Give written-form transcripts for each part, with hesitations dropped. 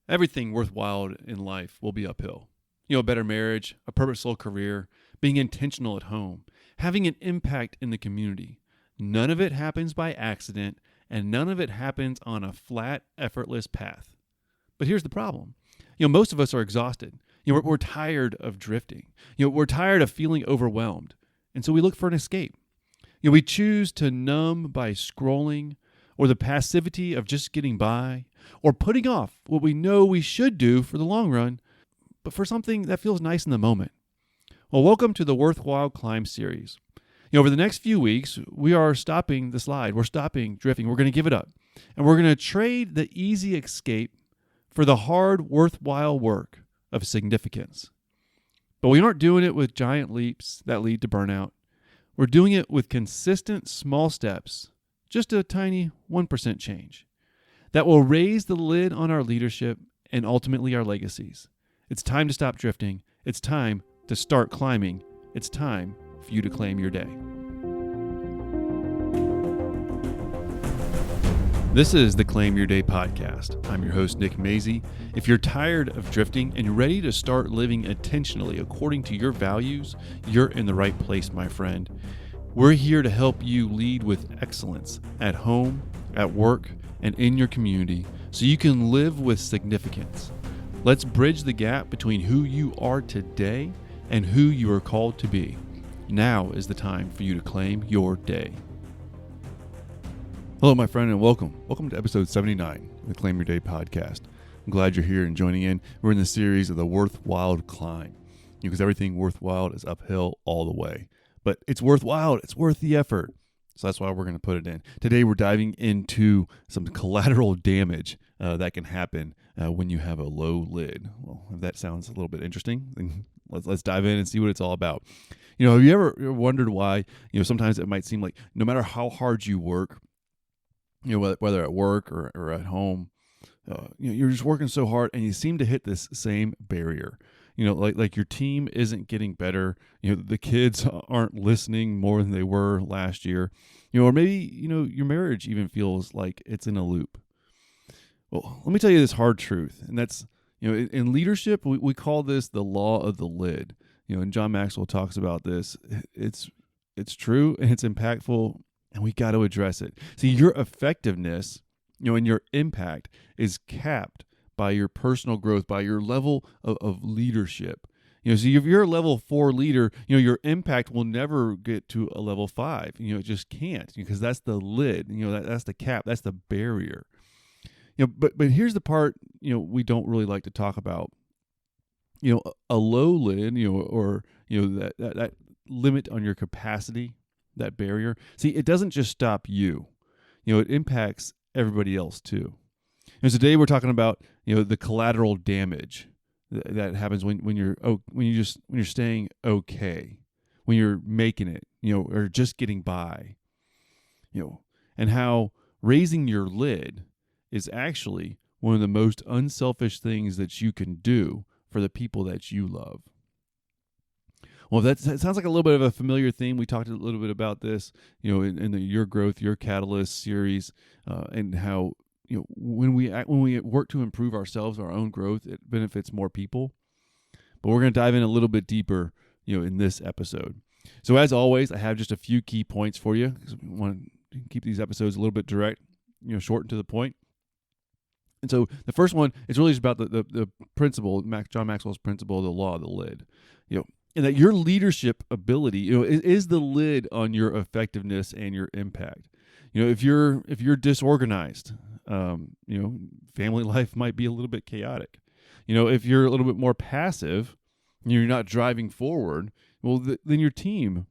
Everything worthwhile in life will be uphill. A better marriage, a purposeful career, being intentional at home, having an impact in the community. None of it happens by accident, and none of it happens on a flat, effortless path. But here's the problem. Most of us are exhausted. We're tired of drifting. We're tired of feeling overwhelmed. And so we look for an escape. We choose to numb by scrolling, or the passivity of just getting by, or putting off what we know we should do for the long run, but for something that feels nice in the moment. Well, welcome to the Worthwhile Climb series. Over the next few weeks, we are stopping the slide. We're stopping drifting. We're going to give it up. And we're going to trade the easy escape for the hard, worthwhile work of significance. But we aren't doing it with giant leaps that lead to burnout. We're doing it with consistent small steps, just a tiny 1% change, that will raise the lid on our leadership and ultimately our legacies. It's time to stop drifting. It's time to start climbing. It's time for you to claim your day. This is the Claim Your Day podcast. I'm your host, Nick Mazey. If you're tired of drifting and you're ready to start living intentionally according to your values, you're in the right place, my friend. We're here to help you lead with excellence at home, at work, and in your community so you can live with significance. Let's bridge the gap between who you are today and who you are called to be. Now is the time for you to claim your day. Hello, my friend, and welcome. Welcome to episode 79 of the Claim Your Day podcast. I'm glad you're here and joining in. We're in the series of the Worthwhile Climb, because everything worthwhile is uphill all the way. But it's worthwhile. It's worth the effort. So that's why we're going to put it in. Today, we're diving into some collateral damage that can happen when you have a low lid. Well, if that sounds a little bit interesting, then let's dive in and see what it's all about. Have you ever wondered why, sometimes it might seem like no matter how hard you work, whether at work or at home, you're just working so hard and you seem to hit this same barrier. Like your team isn't getting better. The kids aren't listening more than they were last year. Or maybe, your marriage even feels like it's in a loop. Well, let me tell you this hard truth. And that's, in leadership, we call this the law of the lid. And John Maxwell talks about this. It's true and it's impactful, and we got to address it. See, your effectiveness, and your impact is capped by your personal growth, by your level of leadership. So if you're a level 4 leader, your impact will never get to a level 5. It just can't, because that's the lid. That's the cap. That's the barrier. But here's the part we don't really like to talk about. A low lid, or that limit on your capacity, that barrier. See, it doesn't just stop you. It impacts everybody else too. And today we're talking about the collateral damage that happens when you're staying okay, when you're making it, or just getting by, and how raising your lid is actually one of the most unselfish things that you can do for the people that you love. Well, that sounds like a little bit of a familiar theme. We talked a little bit about this, in the Your Growth, Your Catalyst series, and how when we work to improve ourselves, our own growth, it benefits more people. But we're going to dive in a little bit deeper, in this episode. So as always, I have just a few key points for you, because we want to keep these episodes a little bit direct, short and to the point. And so the first one is really just about the principle, John Maxwell's principle, the law of the lid. And that your leadership ability, is the lid on your effectiveness and your impact. If you're disorganized, family life might be a little bit chaotic. If you're a little bit more passive, you're not driving forward, well, then your team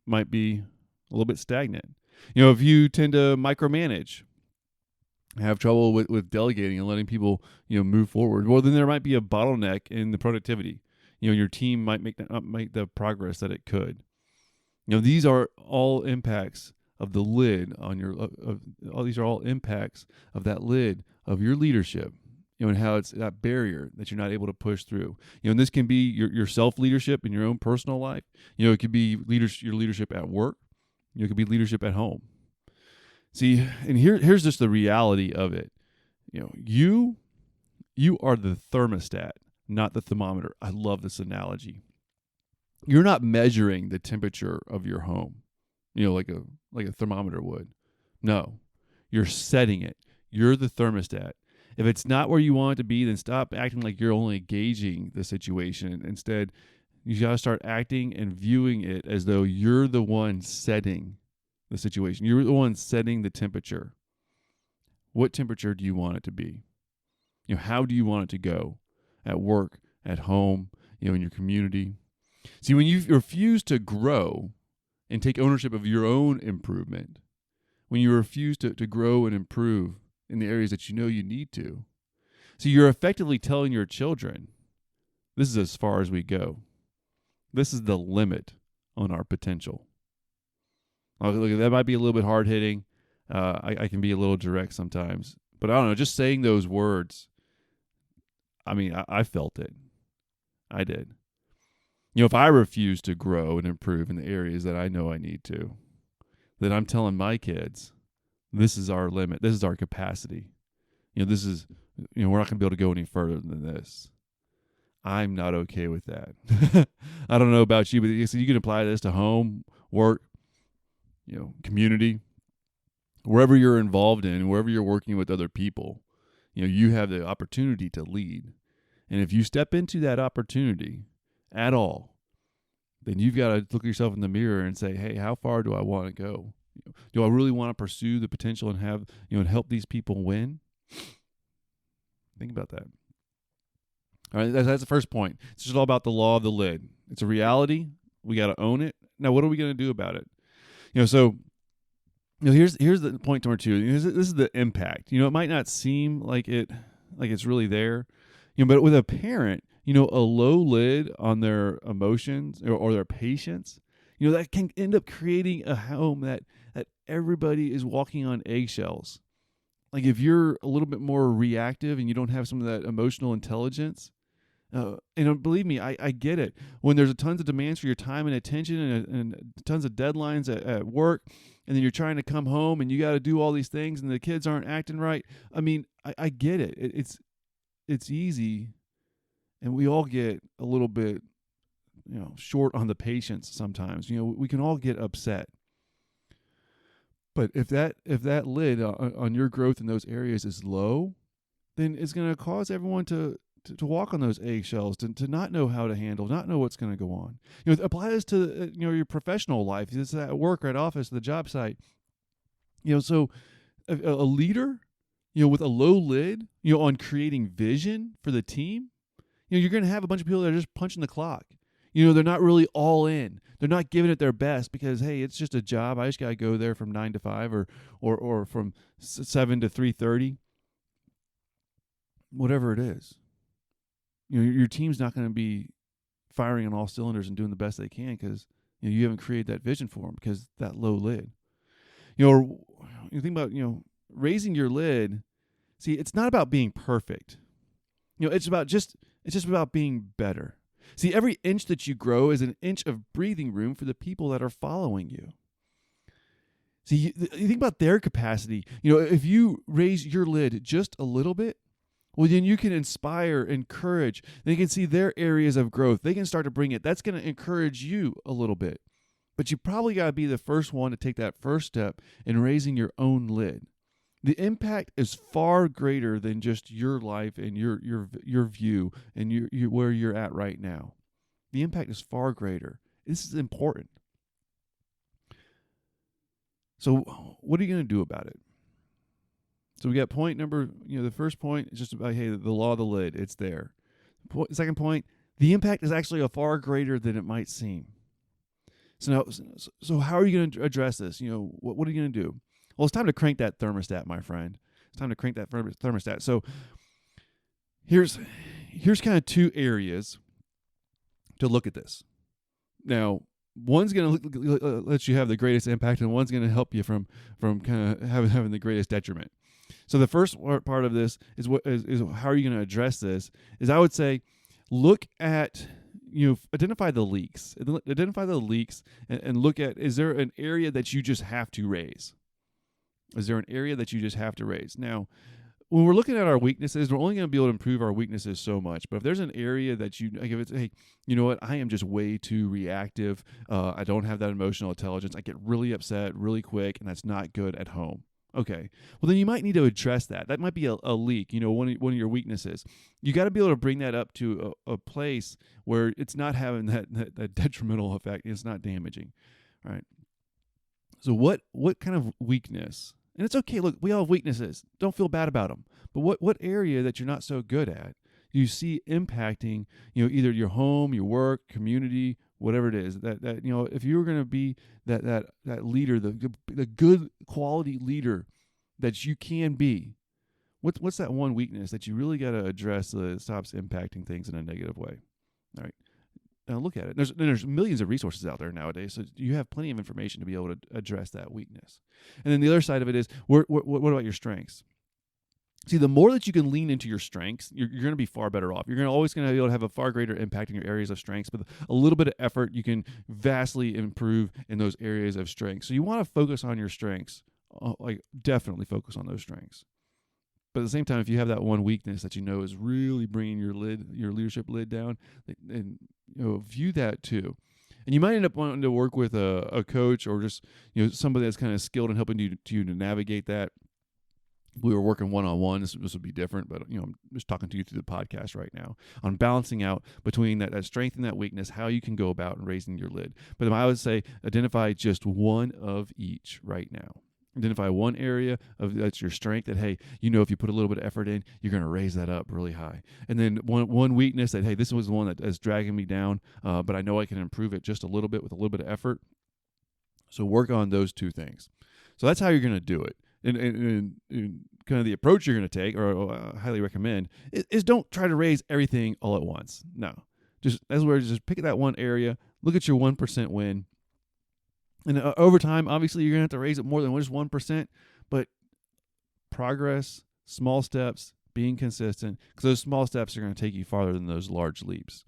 might be a little bit stagnant. If you tend to micromanage, have trouble with delegating and letting people, move forward, well, then there might be a bottleneck in the productivity. Your team might not make the progress that it could. These are all impacts of the lid on your. All these are all impacts of that lid of your leadership. And how it's that barrier that you're not able to push through. And this can be your self leadership in your own personal life. It could be your leadership at work. It could be leadership at home. See, and here's just the reality of it. You You are the thermostat, not the thermometer. I love this analogy. You're not measuring the temperature of your home, like a thermometer would. No, you're setting it. You're the thermostat. If it's not where you want it to be, then stop acting like you're only gauging the situation. Instead, you got to start acting and viewing it as though you're the one setting the situation. You're the one setting the temperature. What temperature do you want it to be? How do you want it to go at work, at home, in your community? See, when you refuse to grow and take ownership of your own improvement, when you refuse to grow and improve in the areas that you need to, so you're effectively telling your children, this is as far as we go. This is the limit on our potential. Look, that might be a little bit hard-hitting. I can be a little direct sometimes. But I don't know, just saying those words, I felt it. I did. If I refuse to grow and improve in the areas that I know I need to, then I'm telling my kids, this is our limit. This is our capacity. This is, we're not going to be able to go any further than this. I'm not okay with that. I don't know about you, but you can apply this to home, work, community, wherever you're involved in, wherever you're working with other people. You have the opportunity to lead. And if you step into that opportunity at all, then you've got to look at yourself in the mirror and say, hey, how far do I want to go? Do I really want to pursue the potential and have, and help these people win? Think about that. All right, that's the first point. It's just all about the law of the lid. It's a reality. We got to own it. Now, what are we going to do about it? So here's the point number two. This is the impact. It might not seem like it's really there, but with a parent, a low lid on their emotions or their patience, that can end up creating a home that everybody is walking on eggshells. Like if you're a little bit more reactive and you don't have some of that emotional intelligence, and believe me, I get it. When there's tons of demands for your time and attention and tons of deadlines at work, and then you're trying to come home and you got to do all these things and the kids aren't acting right. I get it. It's easy, and we all get a little bit, short on the patience sometimes. We can all get upset. But if that lid on your growth in those areas is low, then it's going to cause everyone to walk on those eggshells, to not know how to handle, not know what's going to go on. Apply this to your professional life. This is at work, or at office, the job site. So a leader, with a low lid, on creating vision for the team, you're going to have a bunch of people that are just punching the clock. They're not really all in. They're not giving it their best because, hey, it's just a job. I just got to go there from 9 to 5 or from 7 to 3:30. Whatever it is. Your team's not going to be firing on all cylinders and doing the best they can because you haven't created that vision for them because that low lid. Or you think about raising your lid. See, it's not about being perfect. It's just about being better. See, every inch that you grow is an inch of breathing room for the people that are following you. See, you think about their capacity. If you raise your lid just a little bit, well, then you can inspire, encourage. They can see their areas of growth. They can start to bring it. That's going to encourage you a little bit. But you probably got to be the first one to take that first step in raising your own lid. The impact is far greater than just your life and your view and your where you're at right now. The impact is far greater. This is important. So what are you going to do about it? So we got point number, the first point is just about, hey, the law of the lid, it's there. Second point, the impact is actually far greater than it might seem. So how are you going to address this? What are you going to do? Well, it's time to crank that thermostat, my friend. It's time to crank that thermostat. So here's kind of two areas to look at this. Now, one's going to let you have the greatest impact, and one's going to help you from kind of having the greatest detriment. So the first part of this is how are you going to address this? Is I would say look at identify the leaks. Identify the leaks and look at, is there an area that you just have to raise? Is there an area that you just have to raise? Now, when we're looking at our weaknesses, we're only going to be able to improve our weaknesses so much. But if there's an area that like if it's, hey, you know what, I am just way too reactive. I don't have that emotional intelligence. I get really upset really quick, and that's not good at home. Okay, well then you might need to address that. That might be a leak, one of your weaknesses. You got to be able to bring that up to a place where it's not having that detrimental effect. It's not damaging, right? So what kind of weakness? And it's okay. Look, we all have weaknesses. Don't feel bad about them. But what area that you're not so good at you see impacting, either your home, your work, community, whatever it is, that if you were going to be that leader, the good quality leader that you can be, what's that one weakness that you really got to address so that it stops impacting things in a negative way? All right. Now look at it. There's millions of resources out there nowadays, so you have plenty of information to be able to address that weakness. And then the other side of it is, what about your strengths? See, the more that you can lean into your strengths, you're going to be far better off. You're always going to be able to have a far greater impact in your areas of strengths, but a little bit of effort, you can vastly improve in those areas of strength. So you want to focus on your strengths, definitely focus on those strengths. But at the same time, if you have that one weakness that is really bringing your leadership lid down, and view that too. And you might end up wanting to work with a coach or just somebody that's kind of skilled in helping you to navigate that. If we were working one-on-one, this would be different, but I'm just talking to you through the podcast right now on balancing out between that strength and that weakness, how you can go about raising your lid. But I would say identify just one of each right now. Identify one area that's your strength that, hey, if you put a little bit of effort in, you're going to raise that up really high. And then one weakness that, hey, this was the one that is dragging me down, but I know I can improve it just a little bit with a little bit of effort. So work on those two things. So that's how you're going to do it. And kind of the approach you're going to take, or I highly recommend, is don't try to raise everything all at once. No. Just pick that one area, look at your 1% win. And over time, obviously, you're going to have to raise it more than just 1%, but progress, small steps, being consistent, because those small steps are going to take you farther than those large leaps.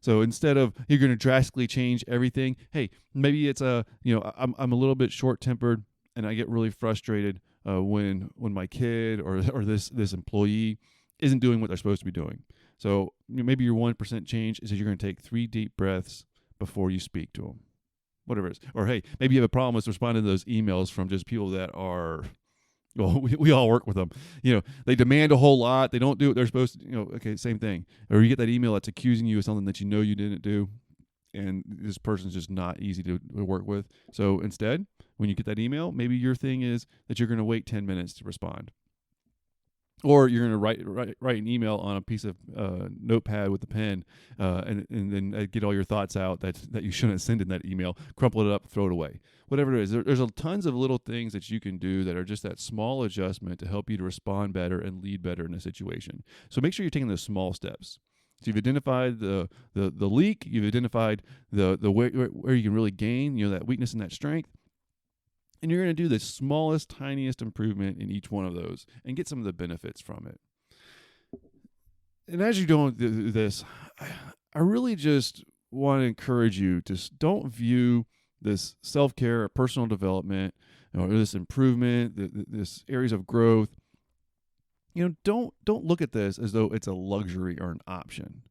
So instead of you're going to drastically change everything, hey, maybe it's I'm a little bit short-tempered and I get really frustrated when my kid or this employee isn't doing what they're supposed to be doing. So maybe your 1% change is that you're going to take 3 deep breaths before you speak to them. Whatever it is. Or, hey, maybe you have a problem with responding to those emails from just people that are, well, we all work with them. They demand a whole lot. They don't do what they're supposed to. Okay, same thing. Or you get that email that's accusing you of something that you didn't do, and this person's just not easy to work with. So instead, when you get that email, maybe your thing is that you're going to wait 10 minutes to respond. Or you're going to write an email on a piece of notepad with a pen, and then get all your thoughts out that you shouldn't send in that email, crumple it up, throw it away. Whatever it is, there's tons of little things that you can do that are just that small adjustment to help you to respond better and lead better in a situation. So make sure you're taking those small steps. So you've identified the leak, you've identified the where you can really gain, that weakness and that strength. And you're going to do the smallest, tiniest improvement in each one of those and get some of the benefits from it. And as you're doing this, I really just want to encourage you to don't view this self-care or personal development or this improvement, this areas of growth. Don't look at this as though it's a luxury or an option.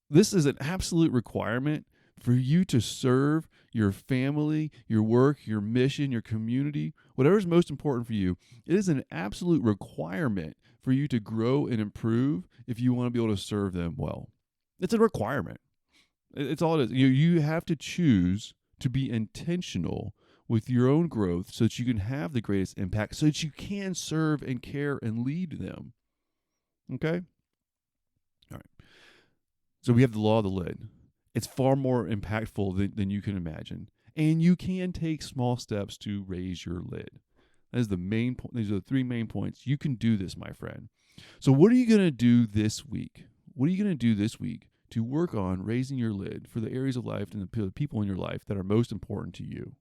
This is an absolute requirement for you to serve your family, your work, your mission, your community, whatever is most important for you. It is an absolute requirement for you to grow and improve if you want to be able to serve them well. It's a requirement. It's all it is. You have to choose to be intentional with your own growth so that you can have the greatest impact, so that you can serve and care and lead them. Okay? All right. So we have the law of the lid. It's far more impactful than you can imagine. And you can take small steps to raise your lid. That is the main point. These are the 3 main points. You can do this, my friend. So what are you going to do this week? What are you going to do this week to work on raising your lid for the areas of life and the people in your life that are most important to you?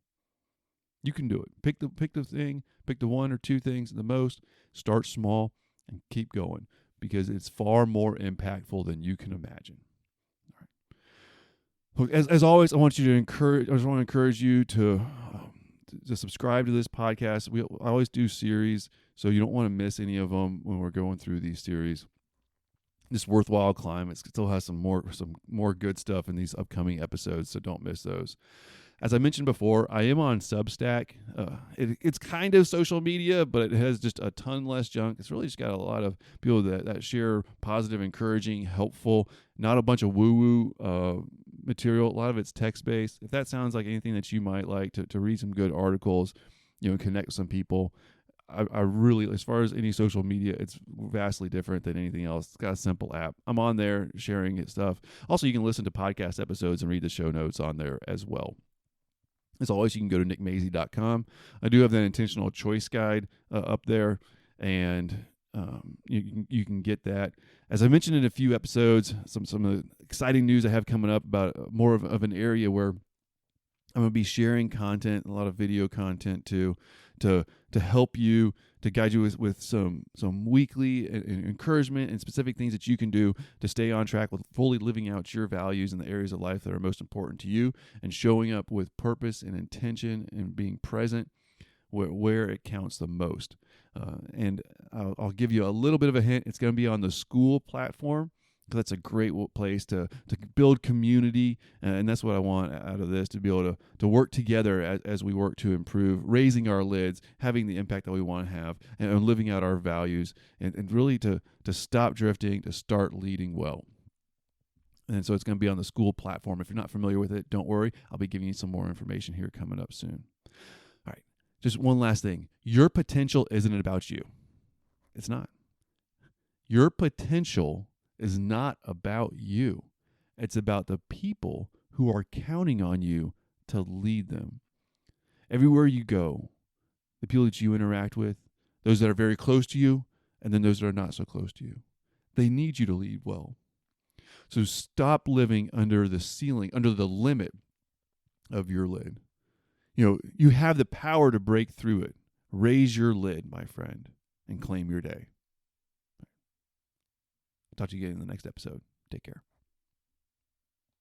You can do it. Pick the thing, pick the 1 or 2 things the most, start small, and keep going, because it's far more impactful than you can imagine. As always, I just want to encourage you to to subscribe to this podcast. I always do series, so you don't want to miss any of them when we're going through these series. This Worthwhile Climb, it still has some more good stuff in these upcoming episodes, so don't miss those. As I mentioned before, I am on Substack. It's kind of social media, but it has just a ton less junk. It's really just got a lot of people that share positive, encouraging, helpful, not a bunch of woo-woo material. A lot of it's text-based. If that sounds like anything that you might like to read some good articles, connect with some people, I really, as far as any social media, it's vastly different than anything else. It's got a simple app. I'm on there sharing stuff. Also, you can listen to podcast episodes and read the show notes on there as well. As always, you can go to nickmazy.com. I do have that intentional choice guide up there, and you can get that. As I mentioned in a few episodes, some of the exciting news I have coming up about more of an area where I'm going to be sharing content, a lot of video content to help you, to guide you with some weekly encouragement and specific things that you can do to stay on track with fully living out your values in the areas of life that are most important to you, and showing up with purpose and intention and being present where it counts the most. And I'll give you a little bit of a hint. It's going to be on the school platform, because that's a great place to build community, and that's what I want out of this, to be able to work together as we work to improve, raising our lids, having the impact that we want to have, and living out our values, and really to stop drifting, to start leading well. And so it's going to be on the school platform. If you're not familiar with it, don't worry. I'll be giving you some more information here coming up soon. All right, just one last thing. Your potential isn't about you. It's not. Your potential is not about you. It's about the people who are counting on you to lead them. Everywhere you go, the people that you interact with, those that are very close to you, and then those that are not so close to you, they need you to lead well. So stop living under the ceiling, under the limit of your lid. You have the power to break through it. Raise your lid, my friend, and claim your day. Talk to you again in the next episode. Take care.